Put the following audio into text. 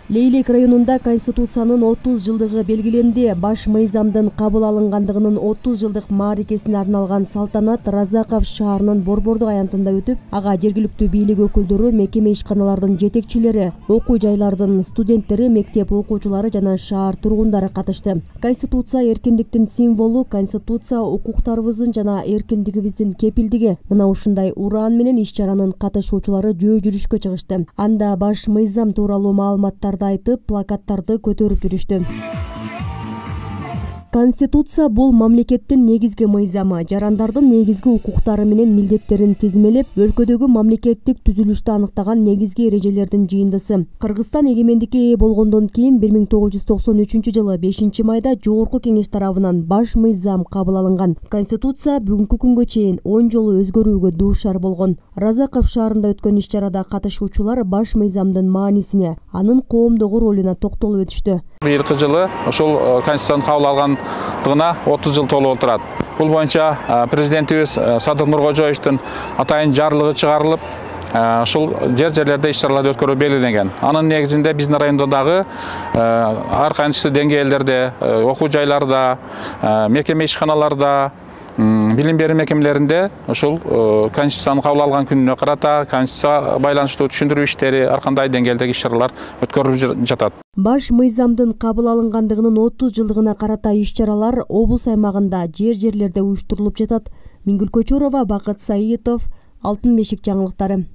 Лейлек районунда Конституциянын 30 жылдыгы белгиленди. Баш мыйзамдын кабыл алынгандыгынын 30 жылдык мааракесине арналган салтанат Разаков шаарынын Борбордук аянтында өтүп, ага жергиликтүү бийлик өкүлдөрү, мекеме ишканалардын жетекчилери, окуу жайлардын студенттери, мектеп окуучулары жана шаар тургундары катышты. Конституция эркиндиктин символу, Конституция укуктарыбыздын жана эркиндигибиздин кепилдиги. Мына ушундай ураан менен иш-чаранын катышуучулары жөө жүрүшкө чыгышты. Анда баш мыйзам тууралуу маалыматтарды айтып, плакаттарды көтөрүп жүрүштү. Конституция бул мамлекеттин негизги мыйзамы, жарандардын негизги укуктары менен милдеттерин тизмелеп, өлкөдөгү мамлекеттик түзүлүштү аныктаган негизги эрежелердин жыйындысы. Кыргызстан эгемендикке ээ болгондон кийин 1993-жылы 5-майда Жогорку Кеңеш тарабынан баш мыйзам кабыл алынган. Конституция бүгүнкү күнгө чейин 10 жолу өзгөрүүгө дуушар болгон. Разаков шаарында өткөн иш-чарада катышуучулар баш мыйзамдын маанисине, анын коомдогу ролуна токтолуп өтүштү. Быйылкы жылы ошол Конституцияны кабыл алгандыгына 30 жыл толуп отурат. Бул боюнча президентибиз Садыр Нуркожоевдун атайын жарлыгы чыгарылып, ушул жерлерде иш-чараларды өткөрүү белгиленген. Анын негизинде биздин райондо дагы ар кайсы деңгээлдерде, окуу жайларда, мекеме ишканаларда, билим берүү мекемелеринде ушул Конституцияны кабыл алган күнүнө карата Конституция байланыштуу түшүндүрүү иштери ар кандай деңгээлдеги иш-чаралар өткөрүлүп жатат. Баш мыйзамдын кабыл алынгандыгынын 30 жылдыгына карата иш-чаралар облус аймагында жерлерде уюштурулуп жатат. Миңгүл Көчөрова, Бакыт Саитов, Алтын бешик жаңылыктары.